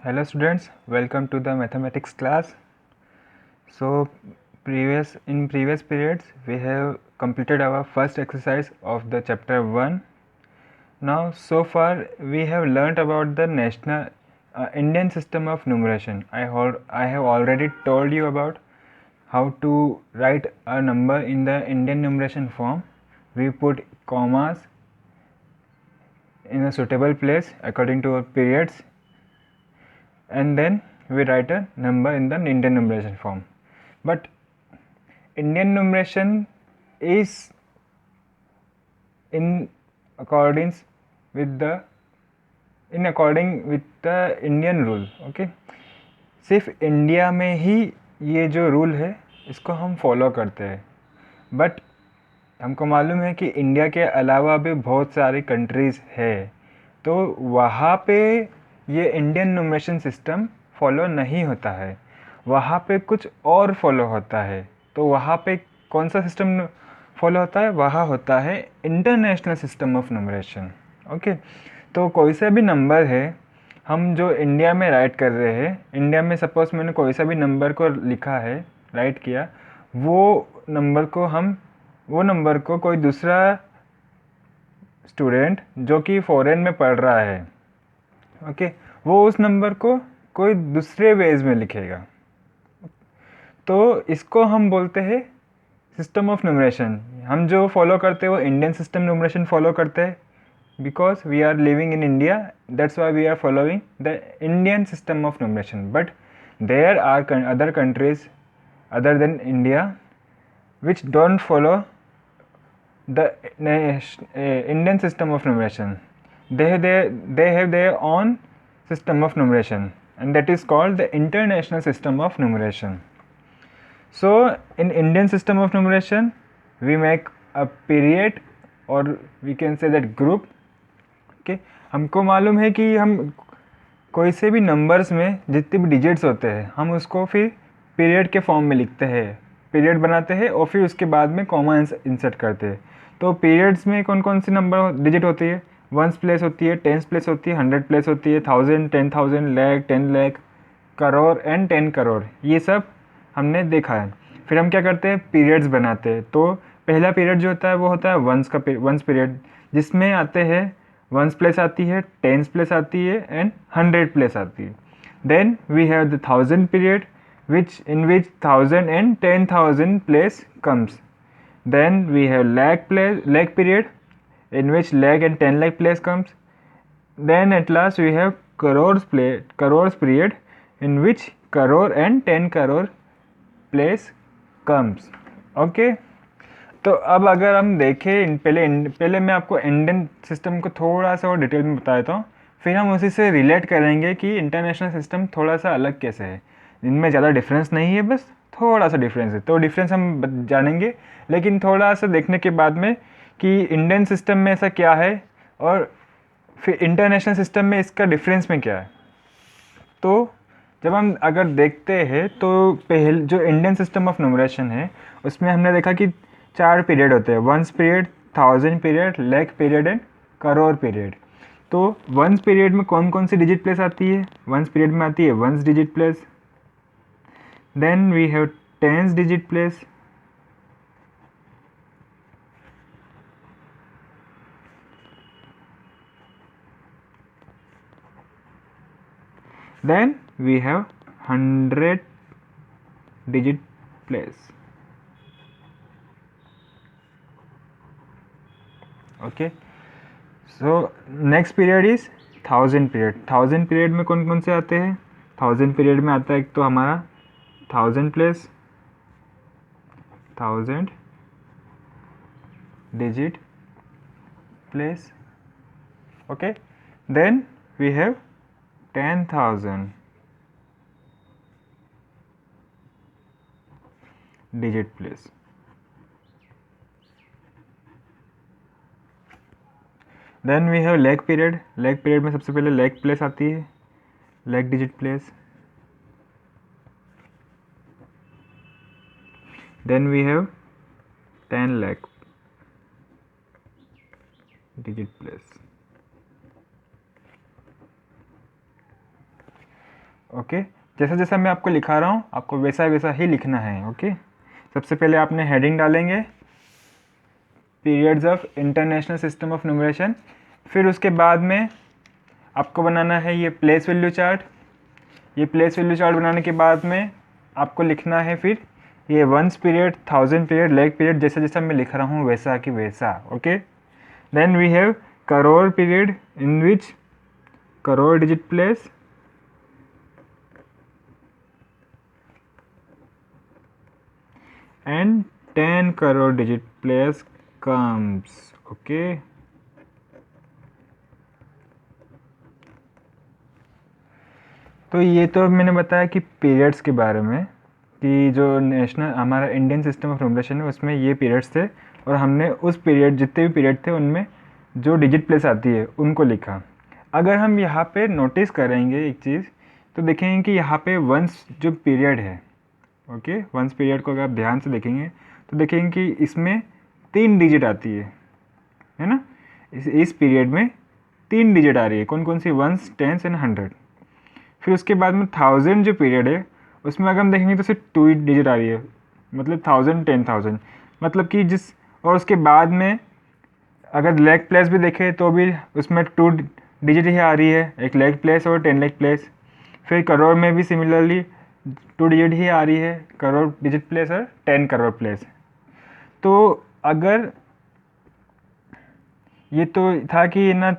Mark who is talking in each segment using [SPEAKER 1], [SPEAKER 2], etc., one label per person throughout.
[SPEAKER 1] Hello students, welcome to the mathematics class. So in previous periods we have completed our first exercise of the chapter 1. Now so far we have learnt about the national Indian system of numeration. I have already told you about how to write a number in the Indian numeration form. We put commas in a suitable place according to our periods, and then we write a number in the Indian numeration form. But Indian numeration is in accordance with the Indian rule. Okay, सिर्फ India में ही ये जो rule है इसको हम follow करते हैं. But हमको मालूम है कि इंडिया के अलावा भी बहुत सारी कंट्रीज़ है, तो वहाँ पे ये इंडियन न्यूमरेशन सिस्टम फॉलो नहीं होता है, वहाँ पे कुछ और फॉलो होता है. तो वहाँ पे कौन सा सिस्टम फॉलो होता है? वहाँ होता है international system of numeration. Okay, तो कोई सा भी नंबर है हम जो इंडिया में राइट कर रहे हैं, इंडिया में सपोज़ मैंने कोई सा भी नंबर को लिखा है, राइट किया, वो नंबर को कोई दूसरा स्टूडेंट जो कि फॉरेन में पढ़ रहा है, ओके, वो उस नंबर को कोई दूसरे वेज में लिखेगा. तो इसको हम बोलते हैं सिस्टम ऑफ न्यूमरेशन. हम जो फॉलो करते हैं वो इंडियन सिस्टम न्यूमरेशन फॉलो करते हैं, because we are living in India, that's why we are following the Indian system of numeration. But there are other countries other than India which don't follow the Indian system of numeration. They have their own system of numeration, and that is called the international system of numeration. So in Indian system of numeration we make a period, or we can say that group. Okay, हमको मालूम है कि हम कोई से भी numbers में जितने भी डिजिट्स होते हैं हम उसको फिर पीरियड के फॉर्म में लिखते हैं, पीरियड बनाते हैं और फिर उसके बाद में कॉमा इंसर्ट करते हैं. तो पीरियड्स में कौन कौन सी नंबर डिजिट होती है? वंस प्लेस होती है, टेंस प्लेस होती है, 100 प्लेस होती है, 1000, 10,000, लाख, 10 लाख, करोड़ एंड 10 करोड़, ये सब हमने देखा है. फिर हम क्या करते हैं? पीरियड्स बनाते हैं. तो पहला पीरियड जो होता है वो होता है वंस पीरियड, जिसमें आते हैं वंस प्लेस आती है, टेंस प्लेस आती है एंड 100 प्लेस आती है. Then we have the 1000 period in which 1000 and 10,000 place comes. Then we have lakh period in which lakh and 10 lakh place comes. Then at last we have crores period in which crore and 10 crore place comes. Okay, तो अब अगर हम देखें पहले मैं आपको Indian system को थोड़ा सा और डिटेल में बता देता हूँ, फिर हम उसी से रिलेट करेंगे कि इंटरनेशनल सिस्टम थोड़ा सा अलग कैसे है. इनमें ज़्यादा डिफरेंस नहीं है, बस थोड़ा सा डिफरेंस है. तो डिफरेंस हम जानेंगे, लेकिन थोड़ा सा देखने के बाद में कि इंडियन सिस्टम में ऐसा क्या है और फिर इंटरनेशनल सिस्टम में इसका डिफरेंस में क्या है. तो जब हम अगर देखते हैं तो पहले जो इंडियन सिस्टम ऑफ न्यूमरेशन है उसमें हमने देखा कि 4 पीरियड होते हैं: once period, 1000 period, lakh period and crore period. तो वंस पीरियड में कौन कौन सी डिजिट प्लेस आती है? वंस पीरियड में आती है ones digit place. Then we have tens digit place. Then we have 100 digit place. Okay, so next period is 1000 period. 1000 period में कौन कौन से आते हैं? 1000 period में आता है एक तो हमारा 1000 place, 1000 digit place. Okay, then we have 10,000 digit place. Then we have lakh period. Lakh period में सबसे पहले लेग प्लेस आती है, lakh digit place. Then we have 10 lakh digit place. Okay, जैसा जैसा मैं आपको लिखा रहा हूँ आपको वैसा वैसा ही लिखना है। ओके, सबसे पहले आपने हेडिंग डालेंगे periods of international system of numeration, फिर उसके बाद में आपको बनाना है ये प्लेस वैल्यू चार्ट। ये प्लेस वैल्यू चार्ट बनाने के बाद में आपको लिखना है फिर ये ones period, 1000 period, lakh period, जैसा जैसा मैं लिख रहा हूँ वैसा कि वैसा। Okay, then we have crore period in which crore digit place and 10 crore digit place comes। Okay, तो ये तो मैंने बताया कि पीरियड्स के बारे में कि जो नेशनल हमारा इंडियन सिस्टम ऑफ न्यूमरेशन है उसमें ये पीरियड्स थे और हमने उस पीरियड जितने भी पीरियड थे उनमें जो डिजिट प्लेस आती है उनको लिखा। अगर हम यहाँ पे नोटिस करेंगे एक चीज़ तो देखेंगे कि यहाँ पे वंस जो पीरियड है, ओके, वंस पीरियड को अगर आप ध्यान से देखेंगे तो देखेंगे कि इसमें 3 डिजिट आती है ना। इस पीरियड में 3 डिजिट आ रही है, कौन कौन सी, वंस, टेंस एंड 100। फिर उसके बाद में 1000 जो पीरियड है उसमें अगर हम देखेंगे तो सिर्फ 2 डिजिट आ रही है, मतलब 1000, 10,000, मतलब कि जिस, और उसके बाद में अगर लेग प्लेस भी देखें तो भी उसमें 2 डिजिट ही आ रही है, एक लेग प्लेस और 10 लेग प्लेस। फिर करोड़ में भी सिमिलरली 2 डिजिट ही आ रही है, करोड़ डिजिट प्लेस और 10 करोड़ प्लेस। तो अगर ये तो था कि ना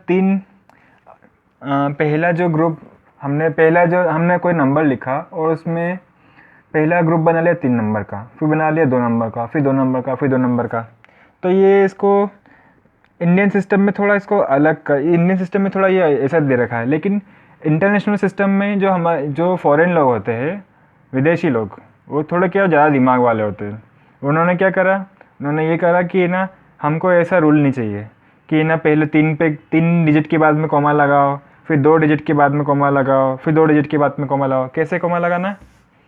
[SPEAKER 1] पहला जो ग्रुप हमने कोई नंबर लिखा और उसमें पहला ग्रुप बना लिया 3 नंबर का, फिर बना लिया 2 नंबर का, फिर 2 नंबर का, फिर 2 नंबर का। तो ये इसको इंडियन सिस्टम में थोड़ा इसको इंडियन सिस्टम में थोड़ा ये ऐसा दे रखा है, लेकिन इंटरनेशनल सिस्टम में जो फॉरेन लोग होते हैं, विदेशी लोग, वो थोड़े क्या ज़्यादा दिमाग वाले होते हैं। उन्होंने क्या करा, उन्होंने ये करा कि ना हमको ऐसा रूल नहीं चाहिए कि ना पहले 3 डिजिट के बाद में कॉमा लगाओ, फिर 2 डिजिट के बाद में कॉमा लगाओ, फिर 2 डिजिट के बाद में कॉमा लगाओ। कैसे कॉमा लगाना,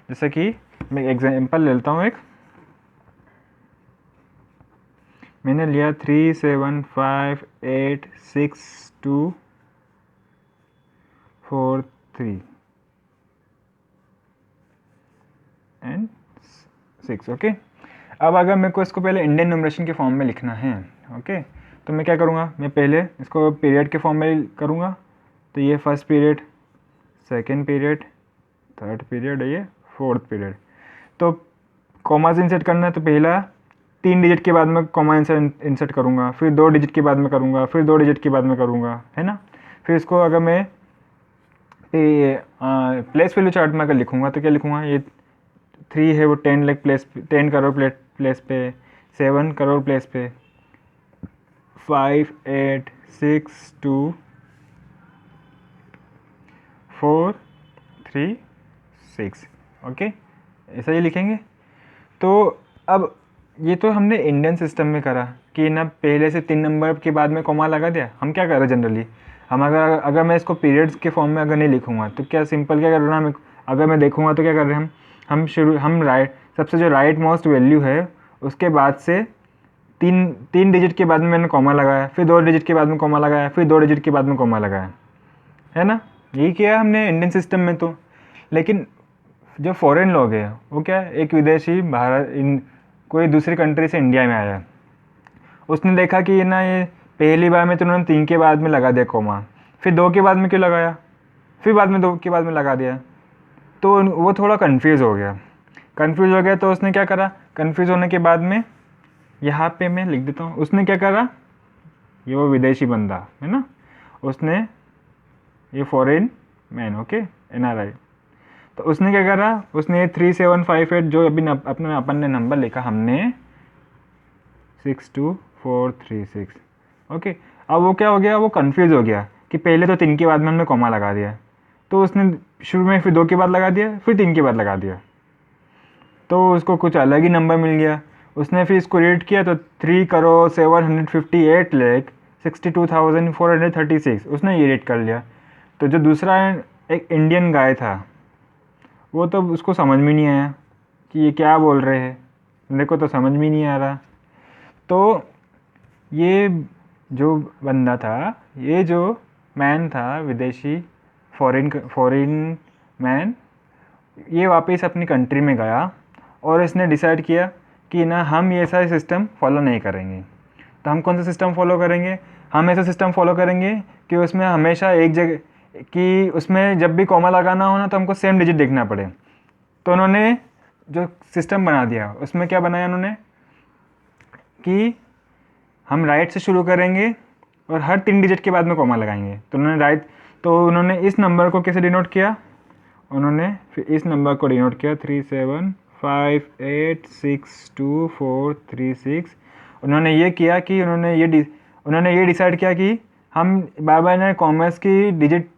[SPEAKER 1] जैसे कि मैं एग्जाम्पल ले लेता हूँ एक, मैंने लिया 3 7 5 8 6 2 4 3 एंड 6। ओके, अब अगर मेरे को इसको पहले इंडियन न्यूमरेशन के फॉर्म में लिखना है, ओके, तो मैं क्या करूँगा, मैं पहले इसको पीरियड के फॉर्म में करूँगा। तो ये first period, second period, third period, ये फोर्थ पीरियड। तो कॉमास इंसर्ट करना है तो पहला 3 डिजिट के बाद में कॉमा इंसर्ट करूँगा, फिर 2 डिजिट के बाद में करूँगा, फिर 2 डिजिट के बाद में करूँगा, है ना। फिर इसको अगर मैं प्लेस वैल्यू चार्ट में अगर लिखूँगा तो क्या लिखूँगा, ये 3 है वो 10 लाख प्लेस, 10 करोड़ प्लेस पे, 7 करोड़ प्लेस पे, 5 8 6 2 4 3 6। ओके, ऐसा ही लिखेंगे। तो अब ये तो हमने इंडियन सिस्टम में करा कि ना पहले से 3 नंबर के बाद में कॉमा लगा दिया। हम क्या कर रहे हैं जनरली, हम अगर मैं इसको पीरियड्स के फॉर्म में अगर नहीं लिखूँगा तो क्या सिंपल क्या कर रहा हूँ, अगर मैं देखूँगा तो क्या कर रहे हैं हम राइट, सबसे जो राइट मोस्ट वैल्यू है उसके बाद से 3 डिजिट के बाद में मैंने कॉमा लगाया, फिर 2 डिजिट के बाद में कॉमा लगाया, फिर 2 डिजिट के बाद में कॉमा लगाया, है ना। यही किया हमने इंडियन सिस्टम में। तो लेकिन जो फॉरेन लोग हैं वो क्या, एक विदेशी कोई दूसरी कंट्री से इंडिया में आया, उसने देखा कि ना ये पहली बार में तो उन्होंने 3 के बाद में लगा दिया कॉमा, फिर 2 के बाद में क्यों लगाया, फिर बाद में 2 के बाद में लगा दिया, तो वो थोड़ा कंफ्यूज हो गया। तो उसने क्या करा, कंफ्यूज होने के बाद में यहाँ पे मैं लिख देता हूँ, उसने क्या करा, ये वो विदेशी बंदा है ना, उसने ये फॉरेन मैन, ओके, NRI, तो उसने क्या करा, उसने 3758 जो अभी अपन ने नंबर लिखा हमने 62436, ओके। अब वो क्या हो गया, वो कंफ्यूज हो गया कि पहले तो 3 के बाद में हमने कॉमा लगा दिया, तो उसने शुरू में फिर 2 के बाद लगा दिया, फिर 3 के बाद लगा दिया, तो उसको कुछ अलग ही नंबर मिल गया। उसने फिर इसको रीड किया तो 3,758,62,436 उसने ये रेट कर लिया। तो जो दूसरा एक इंडियन गाय था वो तो उसको समझ में नहीं आया कि ये क्या बोल रहे हैं, मेरे को तो समझ में नहीं आ रहा। तो ये जो बंदा था, ये जो मैन था विदेशी फॉरेन मैन ये वापस अपनी कंट्री में गया और इसने डिसाइड किया कि ना हम ये ऐसा सिस्टम फॉलो नहीं करेंगे। तो हम कौन सा सिस्टम फॉलो करेंगे? हम ऐसा सिस्टम फॉलो करेंगे कि उसमें हमेशा एक जगह कि उसमें जब भी कॉमा लगाना हो ना तो हमको सेम डिजिट देखना पड़े। तो उन्होंने जो सिस्टम बना दिया उसमें क्या बनाया उन्होंने कि हम राइट से शुरू करेंगे और हर 3 डिजिट के बाद में कॉमा लगाएंगे। तो उन्होंने इस नंबर को कैसे डिनोट किया? उन्होंने फिर इस नंबर को डिनोट किया 37586243 उन्होंने ये किया कि उन्होंने ये डिसाइड किया कि हम बार बार ना कॉमर्स की डिजिट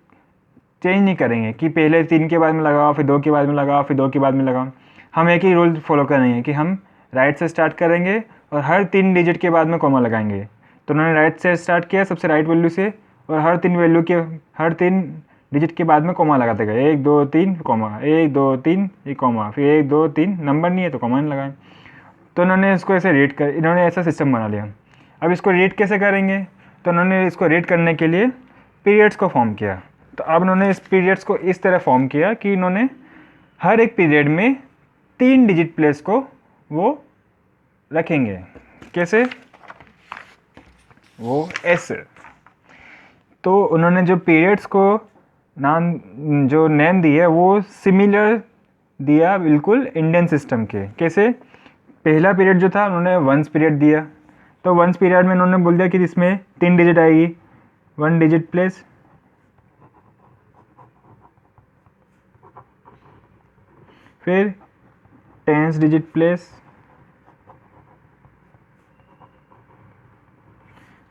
[SPEAKER 1] चेंज नहीं करेंगे कि पहले 3 के बाद में लगाओ, फिर 2 के बाद में लगाओ, फिर 2 के बाद में लगाओ। हम एक ही रूल फॉलो करेंगे कि हम राइट से स्टार्ट करेंगे और हर 3 डिजिट के बाद में कॉमा लगाएंगे। तो उन्होंने राइट से स्टार्ट किया, सबसे राइट वैल्यू से, और हर 3 डिजिट के बाद में कॉमा लगाते गए, 1 2 3 कॉमा, 1 2 3 ये कॉमा, फिर 1 2 3 नंबर नहीं है तो कॉमा नहीं लगाए। तो इन्होंने ऐसा सिस्टम बना लिया। अब इसको रीड कैसे करेंगे? तो उन्होंने इसको रीड करने के लिए पीरियड्स को फॉर्म किया। तो अब उन्होंने इस पीरियड्स को इस तरह फॉर्म किया कि इन्होंने हर एक पीरियड में 3 डिजिट प्लेस को वो रखेंगे। कैसे? वो ऐसे। तो उन्होंने जो पीरियड्स को जो नेम दिया वो सिमिलर दिया बिल्कुल इंडियन सिस्टम के। कैसे? पहला पीरियड जो था उन्होंने वंस पीरियड दिया। तो वंस पीरियड में उन्होंने बोल दिया कि इसमें 3 डिजिट आएगी, 1 डिजिट प्लेस, फिर 10 डिजिट प्लेस,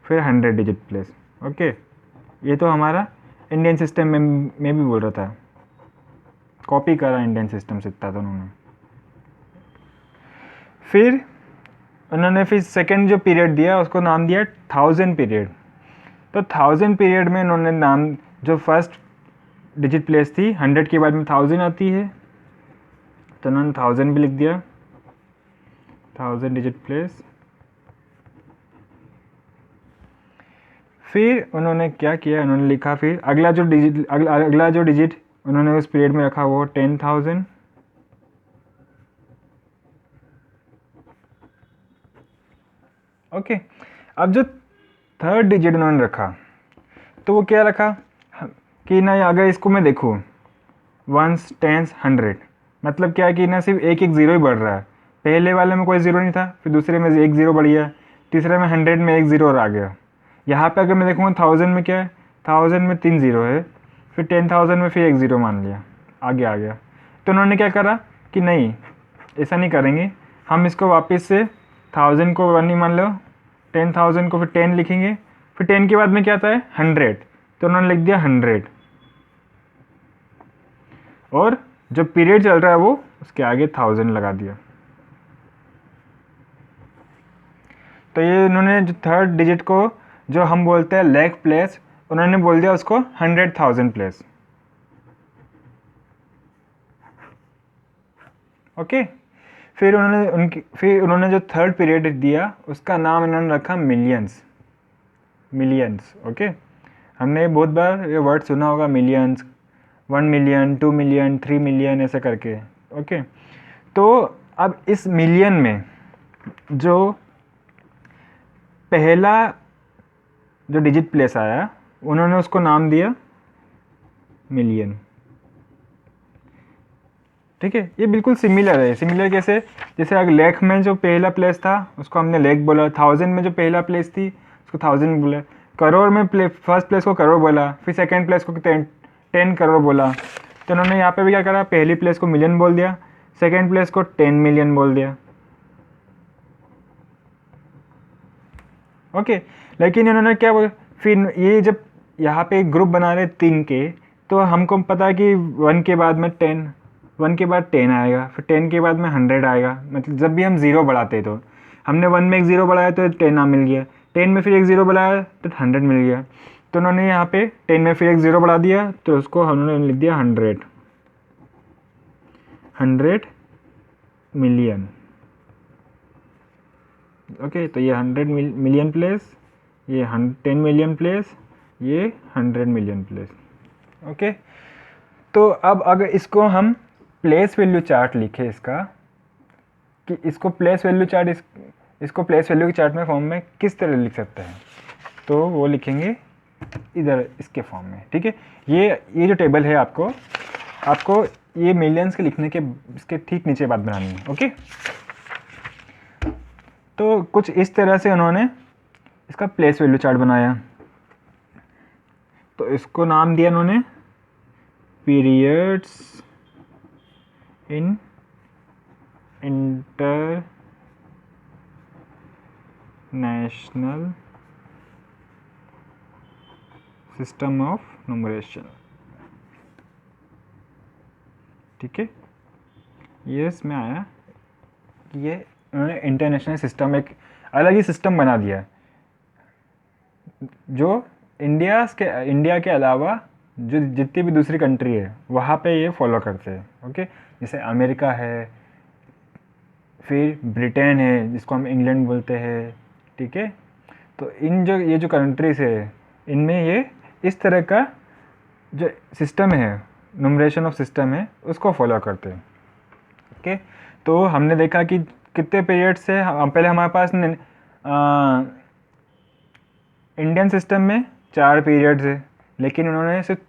[SPEAKER 1] फिर 100 डिजिट प्लेस। ओके, ये तो हमारा इंडियन सिस्टम में भी बोल रहा था, कॉपी करा इंडियन सिस्टम से था। तो फिर सेकंड जो पीरियड दिया उसको नाम दिया 1000 पीरियड। तो 1000 पीरियड में उन्होंने नाम, जो फर्स्ट डिजिट प्लेस थी 100 के बाद में 1000 आती है, तो उन्होंने 1000 भी लिख दिया, 1000 डिजिट प्लेस। फिर उन्होंने क्या किया? उन्होंने लिखा फिर अगला जो डिजिट उन्होंने उस पीरियड में रखा वो 10,000। ओके, अब जो थर्ड डिजिट उन्होंने रखा तो वो क्या रखा कि ना, अगर इसको मैं देखूँ 1s 10s 100, मतलब क्या कि ना सिर्फ एक ज़ीरो ही बढ़ रहा है। पहले वाले में कोई ज़ीरो नहीं था, फिर दूसरे में एक ज़ीरो बढ़ गया, तीसरे में 100 में एक ज़ीरो और आ गया। यहाँ पे अगर मैं देखूँगा 1000 में क्या है, 1000 में 3 ज़ीरो है, फिर 10,000 में फिर एक ज़ीरो मान लिया, आगे आ गया। तो उन्होंने क्या करा कि नहीं, ऐसा नहीं करेंगे, हम इसको वापस से 1000 को 1 ही मान लो, 10,000 को फिर 10 लिखेंगे, फिर 10 के बाद में क्या आता है 100, तो उन्होंने लिख दिया 100, और जो पीरियड चल रहा है वो उसके आगे 1000 लगा दिया। तो ये उन्होंने जो थर्ड डिजिट को जो हम बोलते हैं लेग प्लेस, उन्होंने बोल दिया उसको 100,000 प्लेस। ओके, फिर उन्होंने जो थर्ड पीरियड दिया उसका नाम इन्होंने रखा मिलियंस। ओके, हमने बहुत बार ये वर्ड सुना होगा, मिलियंस, 1 मिलियन, 2 मिलियन, 3 मिलियन ऐसे करके। ओके, तो अब इस मिलियन में जो पहला जो डिजिट प्लेस आया उन्होंने उसको नाम दिया मिलियन। ठीक है, ये बिल्कुल सिमिलर है। सिमिलर कैसे? जैसे अगर लेख में जो पहला प्लेस था उसको हमने लेख बोला, 1000 में जो पहला प्लेस थी उसको 1000 बोला, करोड़ में फर्स्ट प्लेस को करोड़ बोला, फिर सेकंड प्लेस को 10 करोड़ बोला। तो उन्होंने यहाँ पे भी क्या करा, पहली प्लेस को मिलियन बोल दिया, सेकंड प्लेस को 10 मिलियन बोल दिया। ओके, लेकिन इन्होंने क्या बोला, फिर ये जब यहाँ पे एक ग्रुप बना रहे 3 के, तो हमको पता है कि 1 के बाद में 10 आएगा, फिर 10 के बाद में 100 आएगा। मतलब जब भी हम ज़ीरो बढ़ाते तो हमने 1 में एक ज़ीरो बढ़ाया तो 10 मिल गया, 10 में फिर एक ज़ीरो बढ़ाया तो 100 मिल गया। तो उन्होंने यहाँ पे 10 में फिर एक ज़ीरो बढ़ा दिया तो उसको हमने लिख दिया 100 मिलियन। ओके, तो ये 100 मिलियन प्लेस, ये 10 मिलियन प्लेस, ये 100 मिलियन प्लेस। ओके, तो अब अगर इसको हम प्लेस वैल्यू चार्ट लिखे इसका, कि इसको प्लेस वैल्यू चार्ट इसको प्लेस वैल्यू के चार्ट में फॉर्म में किस तरह लिख सकते हैं, तो वो लिखेंगे इधर इसके फॉर्म में। ठीक है, ये जो टेबल है आपको ये मिलियंस के लिखने के इसके ठीक नीचे बात बनानी है। ओके, तो कुछ इस तरह से उन्होंने इसका प्लेस वैल्यू चार्ट बनाया। तो इसको नाम दिया उन्होंने periods in international system of numeration. ठीक है, ये इसमें आया कि ये उन्होंने इंटरनेशनल सिस्टम एक अलग ही सिस्टम बना दिया जो इंडिया के अलावा जो जितनी भी दूसरी कंट्री है वहाँ पे ये फॉलो करते हैं। ओके, जैसे अमेरिका है, फिर ब्रिटेन है जिसको हम इंग्लैंड बोलते हैं। ठीक है, तो ये जो कंट्रीज़ है इनमें ये इस तरह का जो सिस्टम है, न्यूमरेशन ऑफ सिस्टम है, उसको फॉलो करते हैं। ओके, तो हमने देखा कि कितने पीरियड्स है। पहले हमारे पास इंडियन सिस्टम में 4 पीरियड्स है, लेकिन उन्होंने सिर्फ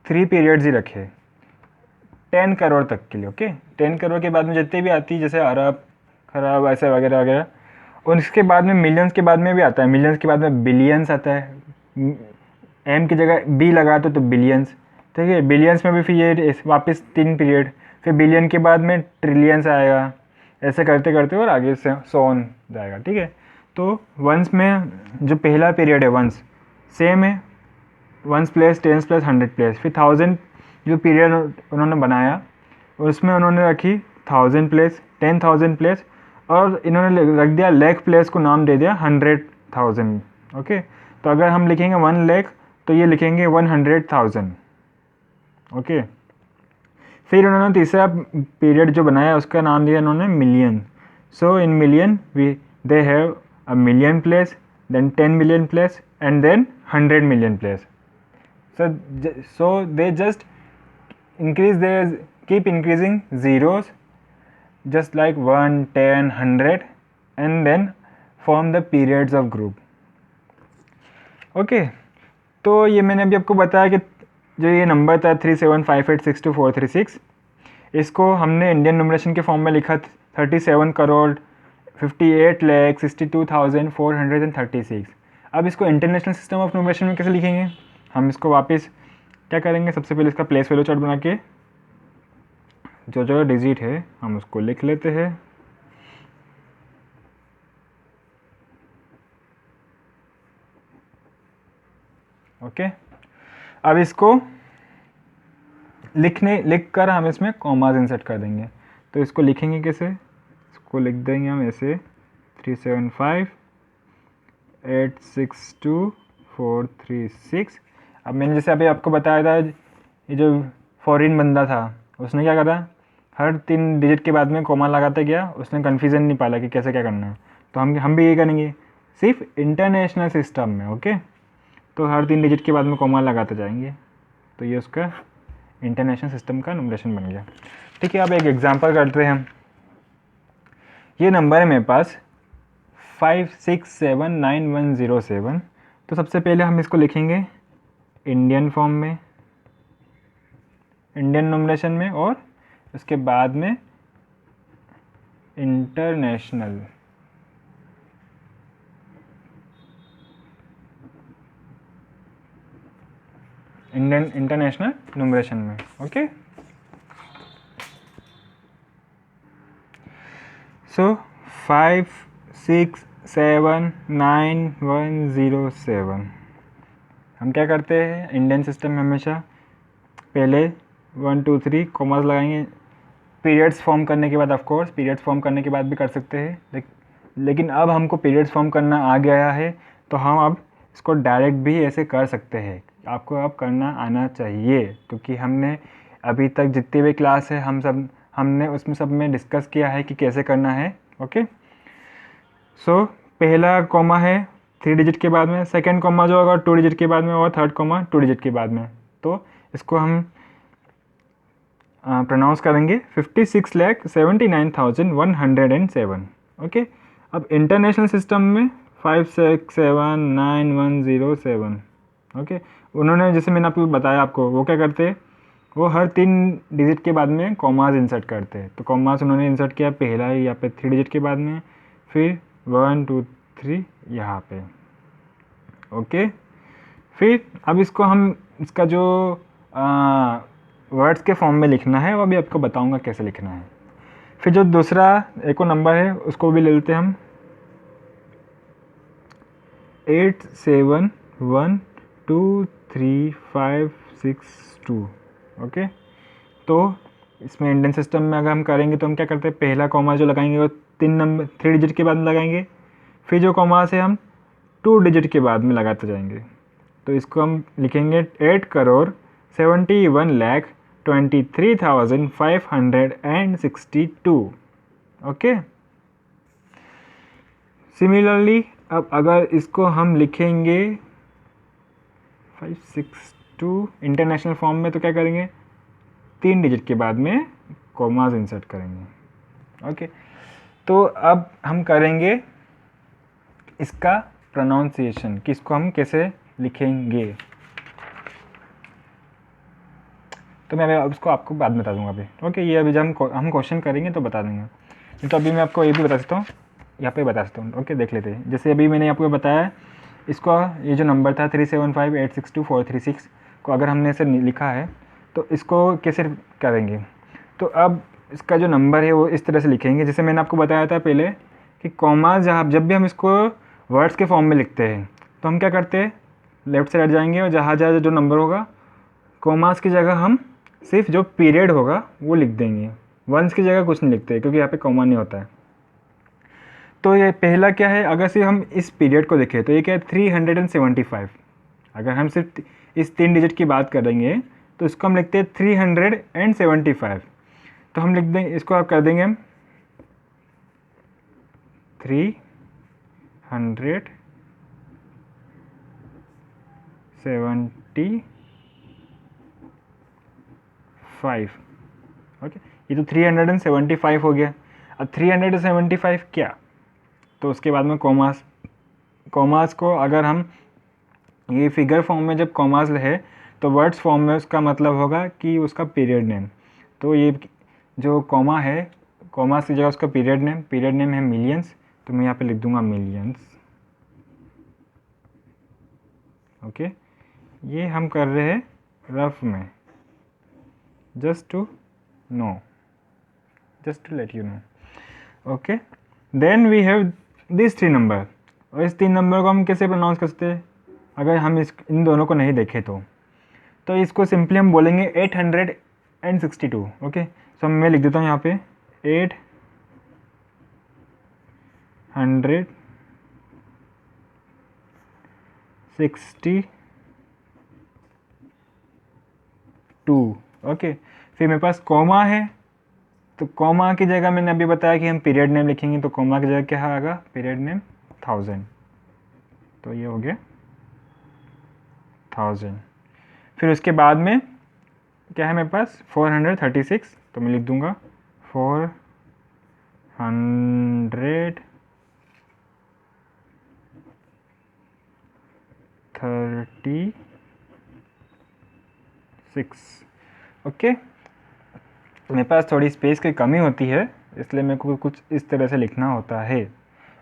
[SPEAKER 1] 3 पीरियड्स ही रखे 10 करोड़ तक के लिए। ओके, 10 करोड़ के बाद में जितने भी आती है जैसे अरब खराब ऐसे वगैरह वगैरह, और इसके बाद में मिलियंस के बाद में भी आता है, मिलियंस के बाद में बिलियंस आता है, एम की जगह बी लगा तो बिलियंस। ठीक है, बिलियंस में भी फिर ये वापस 3 पीरियड, फिर बिलियन के बाद में ट्रिलियंस आएगा, ऐसे करते करते और आगे से 100 जाएगा। ठीक है, तो वंस में जो पहला पीरियड है वंस सेम है, ones place, tens place, 100 place. फिर 1000 जो पीरियड उन्होंने बनाया उसमें उन्होंने रखी 1000 प्लेस, 10,000 प्लेस, और इन्होंने रख दिया लाख प्लेस को नाम दे दिया 100,000। ओके, तो अगर हम लिखेंगे 1 लाख तो ये लिखेंगे 100,000। ओके, फिर उन्होंने तीसरा पीरियड जो बनाया उसका नाम दिया उन्होंने million. So in million they have a million place, then 10 million place, and then 100 million place. So they just keep increasing zeros, just like 1, 10, 100, and then form the periods of group. Okay, तो ये मैंने अभी आपको बताया कि जो ये number था 3758624336, इसको हमने इंडियन न्यूमरेशन के फॉर्म में लिखा 37 करोड़ 58,62,436। अब इसको इंटरनेशनल सिस्टम ऑफ न्यूमरेशन में कैसे लिखेंगे, हम इसको वापस क्या करेंगे, सबसे पहले इसका प्लेस वैल्यू चार्ट बना के जो जो डिजिट है हम उसको लिख लेते हैं। ओके, अब इसको लिख कर हम इसमें कॉमाज इंसर्ट कर देंगे। तो इसको लिखेंगे कैसे, इसको लिख देंगे हम ऐसे 375862,436। अब मैंने जैसे अभी आपको बताया था, ये जो फॉरेन बंदा था उसने क्या करा, हर 3 डिजिट के बाद में कॉमा लगाता गया, उसने कन्फ्यूज़न नहीं पाला कि कैसे क्या करना है। तो हम भी ये करेंगे सिर्फ इंटरनेशनल सिस्टम में। ओके, तो हर 3 डिजिट के बाद में कॉमा लगाते जाएंगे, तो ये उसका इंटरनेशनल सिस्टम का न्यूमरेशन बन गया। ठीक है, अब एक एग्जांपल करते हैं हम। ये नंबर है मेरे पास 5679107। तो सबसे पहले हम इसको लिखेंगे इंडियन फॉर्म में, इंडियन न्यूमरेशन में, और उसके बाद में इंटरनेशनल। इंटरनेशनल न्यूमरेशन में। ओके, सो 5679107 हम क्या करते हैं, इंडियन सिस्टम में हमेशा पहले 1 2 3 कॉमास लगाएंगे, पीरियड्स फॉर्म करने के बाद, ऑफ कोर्स पीरियड्स फॉर्म करने के बाद भी कर सकते हैं, लेकिन अब हमको पीरियड्स फॉर्म करना आ गया है तो हम अब इसको डायरेक्ट भी ऐसे कर सकते हैं। आपको अब करना आना चाहिए, क्योंकि हमने अभी तक जितने भी क्लास है हमने उसमें सब में डिस्कस किया है कि कैसे करना है। ओके, सो पहला कॉमा है 3 डिजिट के बाद में, सेकंड कॉमा जो होगा 2 डिजिट के बाद में, और थर्ड कॉमा 2 डिजिट के बाद में। तो इसको हम प्रोनाउंस करेंगे 56,79,107। ओके, अब इंटरनेशनल सिस्टम में 5679107। ओके, उन्होंने जैसे मैंने आपको बताया, आपको वो क्या करते हैं, वो हर 3 डिजिट के बाद में कॉमास इंसर्ट करते हैं। तो कॉमास उन्होंने इंसर्ट किया पहला ही यहाँ पे 3 डिजिट के बाद में, फिर 1 2 3 यहाँ पे। ओके, फिर अब इसको हम इसका जो वर्ड्स के फॉर्म में लिखना है वो अभी आपको बताऊंगा कैसे लिखना है। फिर जो दूसरा एक और नंबर है उसको भी ले लेते हैं हम, 87123562। ओके, तो इसमें इंडियन सिस्टम में अगर हम करेंगे तो हम क्या करते हैं, पहला कॉमा जो लगाएंगे वो 3 डिजिट के बाद में लगाएंगे, फिर जो कॉमा से हम 2 डिजिट के बाद में लगाते जाएंगे। तो इसको हम लिखेंगे 8,71,23,562। ओके, सिमिलरली अब अगर इसको हम लिखेंगे 562 इंटरनेशनल फॉर्म में, तो क्या करेंगे, 3 डिजिट के बाद में कॉमास इंसर्ट करेंगे। ओके, तो अब हम करेंगे इसका प्रोनाउंसिएशन कि इसको हम कैसे लिखेंगे। तो मैं अब उसको आपको बाद में बता दूंगा अभी। ओके, ये अभी जब हम क्वेश्चन करेंगे तो बता देंगे। नहीं तो अभी मैं आपको ये भी बता सकता हूँ, यहाँ पे बता सकता हूँ। ओके, देख लेते हैं। जैसे अभी मैंने आपको बताया, इसको ये जो नंबर था 375862436 को अगर हमने इसे लिखा है तो इसको कैसे करेंगे। तो अब इसका जो नंबर है वो इस तरह से लिखेंगे, जैसे मैंने आपको बताया था पहले कि कॉमा जब भी हम इसको वर्ड्स के फॉर्म में लिखते हैं तो हम क्या करते हैं, लेफ्ट से राइट जाएंगे और जहाँ जहाँ जो नंबर होगा कॉमास की जगह हम सिर्फ जो पीरियड होगा वो लिख देंगे, वंस की जगह कुछ नहीं लिखते क्योंकि यहाँ पे कॉमा नहीं होता है। तो ये पहला क्या है, अगर सिर्फ हम इस पीरियड को देखें तो ये क्या है 375। अगर हम सिर्फ इस 3 डिजिट की बात करेंगे तो इसको हम लिखते हैं 375। तो हम लिख देंगे, इसको आप कर देंगे हम 375। ओके, ये तो 375 हो गया। अब 375 क्या, तो उसके बाद में कॉमास को अगर हम ये फिगर फॉर्म में जब कॉमास है तो वर्ड्स फॉर्म में उसका मतलब होगा कि उसका पीरियड नेम। तो ये जो कॉमा है, कॉमास की जगह उसका पीरियड नेम है मिलियंस, तो मैं यहाँ पे लिख दूंगा मिलियंस। ओके, ये हम कर रहे हैं रफ में, just to let you know. Okay, then we have this 3 नंबर, और इस 3 नंबर को हम कैसे प्रोनाउंस कर सकते हैं अगर हम इन दोनों को नहीं देखें तो इसको सिंपली हम बोलेंगे 862। ओके, सो मैं लिख देता हूँ यहाँ पे 862। ओके, फिर मेरे पास कॉमा है, तो कॉमा की जगह मैंने अभी बताया कि हम पीरियड नेम लिखेंगे, तो कॉमा की जगह क्या आएगा, पीरियड नेम 1000। तो ये हो गया 1000। फिर उसके बाद में क्या है मेरे पास 436, तो मैं लिख दूंगा 436। ओके, मेरे पास थोड़ी स्पेस की कमी होती है इसलिए मेरे को कुछ इस तरह से लिखना होता है।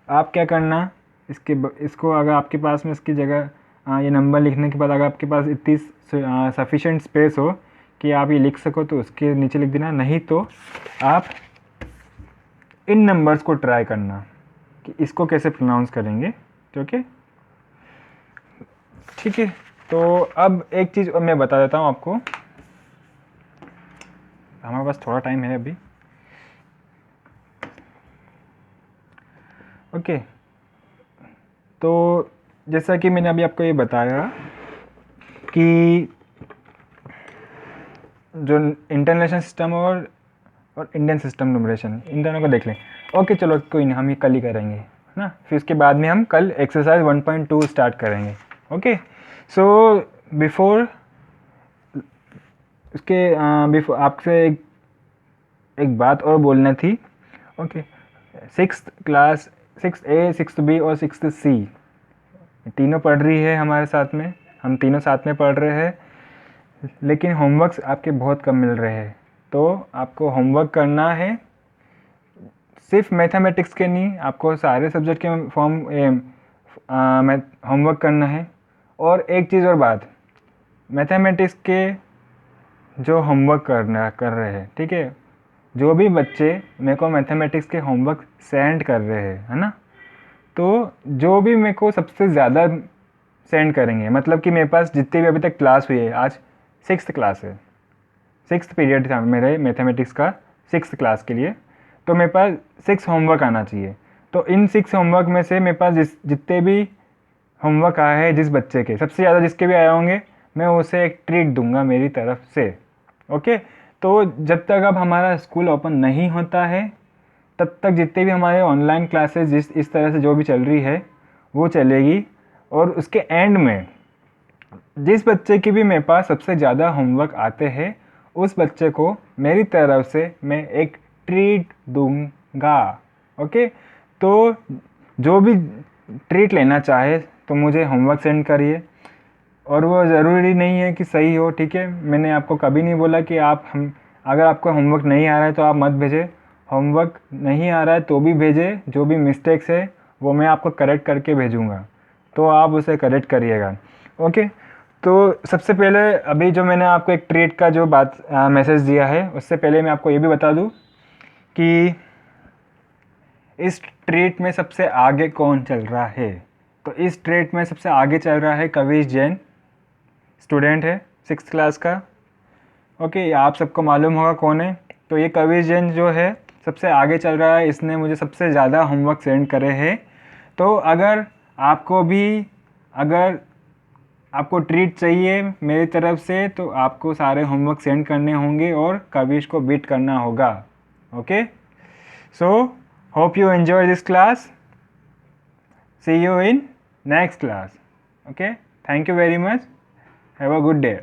[SPEAKER 1] आप क्या करना, इसको अगर आपके पास में इसकी जगह ये नंबर लिखने के बाद अगर आपके पास इतनी सफिशेंट स्पेस हो कि आप ये लिख सको तो उसके नीचे लिख देना, नहीं तो आप इन नंबर्स को ट्राई करना कि इसको कैसे प्रोनाउंस करेंगे। ओके, ठीक है। तो अब एक चीज़ और मैं बता देता हूँ आपको, हमारे पास थोड़ा टाइम है अभी। ओके, तो जैसा कि मैंने अभी आपको ये बताया कि जो इंटरनेशनल सिस्टम और इंडियन सिस्टम न्यूमरेशन, इन दोनों को देख लें। ओके, चलो कोई नहीं, हम ये कल ही करेंगे ना, फिर उसके बाद में हम कल एक्सरसाइज 1.2 स्टार्ट करेंगे। ओके, सो बिफोर आपसे एक एक बात और बोलना थी। Okay, 6th class, 6A, 6B और 6C तीनों पढ़ रही है हमारे साथ में, हम तीनों साथ में पढ़ रहे हैं, लेकिन होमवर्क्स आपके बहुत कम मिल रहे हैं। तो आपको होमवर्क करना है, सिर्फ मैथमेटिक्स के नहीं, आपको सारे सब्जेक्ट के होमवर्क करना है। और एक चीज़ और बात, मैथमेटिक्स के जो होमवर्क कर रहे हैं, ठीक है, जो भी बच्चे मेरे को मैथमेटिक्स के होमवर्क सेंड कर रहे हैं, है ना, तो जो भी मेरे को सबसे ज़्यादा सेंड करेंगे, मतलब कि मेरे पास जितनी भी अभी तक क्लास हुई है, आज 6th क्लास है, 6th पीरियड था मेरे मैथमेटिक्स का 6th क्लास के लिए, तो मेरे पास 6 होमवर्क आना चाहिए। तो इन 6 होमवर्क में से मेरे पास जितने भी होमवर्क आए हैं, जिस बच्चे के सबसे ज़्यादा जिसके भी आए होंगे, मैं उसे एक ट्रीट दूंगा मेरी तरफ से। ओके, तो जब तक अब हमारा स्कूल ओपन नहीं होता है, तब तक जितने भी हमारे ऑनलाइन क्लासेस इस तरह से जो भी चल रही है वो चलेगी। और उसके एंड में जिस बच्चे की भी मेरे पास सबसे ज़्यादा होमवर्क आते हैं, उस बच्चे को मेरी तरफ से मैं एक ट्रीट दूंगा। ओके, तो जो भी ट्रीट लेना चाहे तो मुझे होमवर्क सेंड करिए, और वो ज़रूरी नहीं है कि सही हो, ठीक है। मैंने आपको कभी नहीं बोला कि अगर आपको होमवर्क नहीं आ रहा है तो आप मत भेजें, होमवर्क नहीं आ रहा है तो भी भेजें, जो भी मिस्टेक्स है वो मैं आपको करेक्ट करके भेजूँगा, तो आप उसे करेक्ट करिएगा। ओके, तो सबसे पहले अभी जो मैंने आपको एक ट्रीट का जो मैसेज दिया है, उससे पहले मैं आपको ये भी बता दूँ कि इस ट्रीट में सबसे आगे कौन चल रहा है। तो इस ट्रीट में सबसे आगे चल रहा है कविश जैन, स्टूडेंट है 6th क्लास का। ओके, आप सबको मालूम होगा कौन है। तो ये कविश जैन जो है सबसे आगे चल रहा है, इसने मुझे सबसे ज़्यादा होमवर्क सेंड करे हैं। तो अगर आपको ट्रीट चाहिए मेरी तरफ से, तो आपको सारे होमवर्क सेंड करने होंगे और कविश को बीट करना होगा। Okay, so hope you enjoy this class, see you in next class. Okay, thank you very much, have a good day.